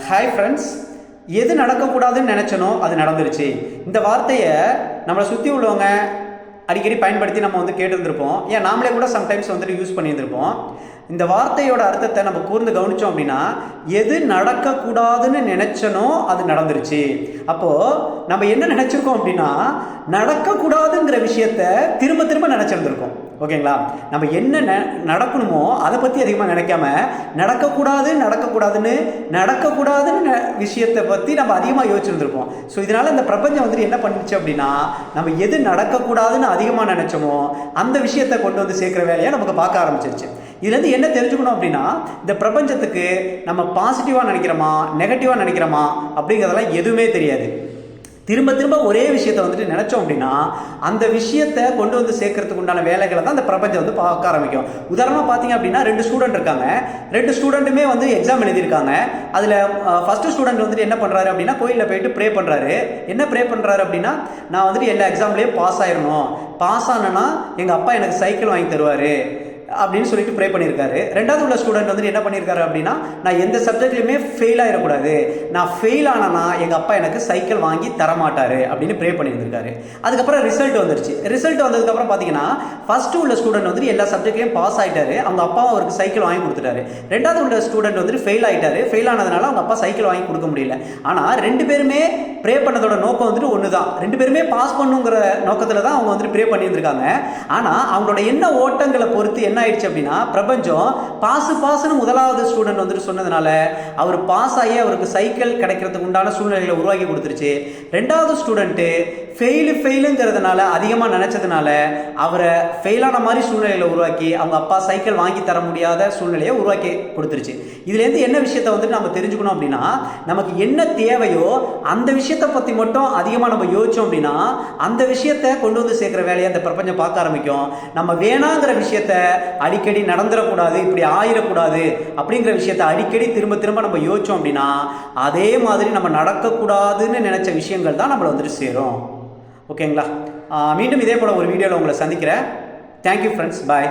Hi friends, எது நடக்கக்கூடாதுன்னு நினச்சனோ அது நடந்துருச்சு. இந்த வார்த்தையை நம்மளை சுற்றி உள்ளவங்க அடிக்கடி பயன்படுத்தி நம்ம கேட்டுருந்துருப்போம். ஏன் நாமளே கூட சம்டைம்ஸ் யூஸ் பண்ணியிருந்திருப்போம். இந்த வார்த்தையோட அர்த்தத்தை நம்ம கூர்ந்து கவனித்தோம் அப்படின்னா, எது நடக்கக்கூடாதுன்னு நினச்சனோ அது நடந்துருச்சு. அப்போது நம்ம என்ன நினச்சிருக்கோம் அப்படின்னா, நடக்கக்கூடாதுங்கிற விஷயத்த திரும்ப திரும்ப நினச்சிருந்துருக்கோம். ஓகேங்களா? நம்ம என்ன நடக்கணுமோ அதை பற்றி அதிகமாக நினைக்காம, நடக்கக்கூடாதுன்னு விஷயத்தை பற்றி நம்ம அதிகமாக யோசிச்சுருந்துருப்போம். ஸோ இதனால் இந்த பிரபஞ்சம் என்ன பண்ணிச்சு அப்படின்னா, நம்ம எது நடக்கக்கூடாதுன்னு அதிகமாக நினச்சோமோ அந்த விஷயத்தை கொண்டு சேர்க்குற வேலையை நமக்கு பார்க்க ஆரம்பிச்சிருச்சு. இதுலேருந்து என்ன தெரிஞ்சுக்கணும் அப்படின்னா, இந்த பிரபஞ்சத்துக்கு நம்ம பாசிட்டிவாக நினைக்கிறோமா நெகட்டிவாக நினைக்கிறோமா அப்படிங்கிறதெல்லாம் எதுவுமே தெரியாது. திரும்ப திரும்ப ஒரே விஷயத்தை நினச்சோம் அப்படின்னா, அந்த விஷயத்தை கொண்டு சேர்க்கறதுக்கு உண்டான வேலைகளை தான் அந்த பிரபஞ்சம் பார்க்க ஆரம்பிக்கும். உதாரணமாக பார்த்தீங்க அப்படின்னா, 2 ஸ்டூடெண்ட் இருக்காங்க. 2 ஸ்டூடெண்ட்டுமே எக்ஸாம் எழுதியிருக்காங்க. அதில் ஃபஸ்ட்டு ஸ்டூடெண்ட் என்ன பண்ணுறாரு அப்படின்னா, கோயிலில் போயிட்டு ப்ரே பண்ணுறாரு. என்ன ப்ரே பண்ணுறாரு அப்படின்னா, நான் எல்லா எக்ஸாம்லேயும் பாஸ் ஆயிடணும், பாஸ் ஆனேன்னா எங்கள் அப்பா எனக்கு சைக்கிள் வாங்கி தருவார் அப்படின்னு சொல்லிட்டு ப்ரே பண்ணியிருக்காரு. ரெண்டாவது உள்ள ஸ்டூடெண்ட் என்ன பண்ணியிருக்காரு அப்படின்னா, நான் எந்த சப்ஜெக்ட்லையுமே ஃபெயில் ஆகிடக்கூடாது, நான் ஃபெயில் ஆனேன்னா எங்கள் அப்பா எனக்கு சைக்கிள் வாங்கி தரமாட்டார் அப்படின்னு ப்ரே பண்ணியிருந்திருக்காரு. அதுக்கப்புறம் ரிசல்ட் வந்துருச்சு. ரிசல்ட் வந்ததுக்கப்புறம் பார்த்தீங்கன்னா, ஃபஸ்ட்டு உள்ள ஸ்டூடெண்ட் எல்லா சப்ஜெக்ட்லையும் பாஸ் ஆகிட்டாரு, அவங்க அப்பாவும் அவருக்கு சைக்கிள் வாங்கி கொடுத்துட்டாரு. ரெண்டாவது உள்ள ஸ்டூடெண்ட் ஃபெயில் ஆகிட்டாரு. ஃபெயில் ஆனதுனால அவங்க அப்பா சைக்கிள் வாங்கி கொடுக்க முடியல. ஆனால் 2 பேருமே ப்ரே பண்ணதோட நோக்கம் ஒன்று தான். 2 பேருமே பாஸ் பண்ணுங்கிற நோக்கத்தில் தான் அவங்க ப்ரே பண்ணியிருந்திருக்காங்க. ஆனால் அவங்களோட என்ன ஓட்டங்களை பொறுத்து என்ன ஆயிடுச்சு அப்படின்னா, பிரபஞ்சம் பாஸ்னு முதலாவது ஸ்டூடெண்ட் சொன்னதுனால அவர் பாஸ் ஆகி அவருக்கு சைக்கிள் கிடைக்கிறதுக்கு உண்டான சூழ்நிலைகளை உருவாக்கி கொடுத்துருச்சு. ரெண்டாவது ஸ்டூடெண்ட் ஃபெயிலுங்கிறதுனால அதிகமாக நினைச்சதுனால அவரை ஃபெயிலான மாதிரி சூழ்நிலைகளை உருவாக்கி அவங்க அப்பா சைக்கிள் வாங்கி தர முடியாத சூழ்நிலையை உருவாக்கி கொடுத்துருச்சு. இதுலேருந்து என்ன விஷயத்தை நம்ம தெரிஞ்சுக்கணும் அப்படின்னா, நமக்கு என்ன தேவையோ அந்த விஷயத்தை பற்றி மட்டும் அதிகமாக நம்ம யோசிச்சோம் அப்படின்னா, அந்த விஷயத்தை கொண்டு சேர்க்குற வேலையை அந்த பிரபஞ்சம் பார்க்க ஆரம்பிக்கும். நம்ம வேணாங்கிற விஷயத்த அடிக்கடி நடந்துடக்கூடாது, இப்படி ஆயிடக்கூடாது அப்படிங்கிற விஷயத்தை அடிக்கடி திரும்ப திரும்ப நம்ம யோசிச்சோம் அப்படின்னா, அதே மாதிரி நம்ம நடக்கக்கூடாதுன்னு நினைச்ச விஷயங்கள் தான் நம்மளை சேரும். ஓகேங்களா? மீண்டும் இதே போல ஒரு வீடியோவில் உங்களை சந்திக்கிறேன். தேங்க்யூ ஃப்ரெண்ட்ஸ், பாய்.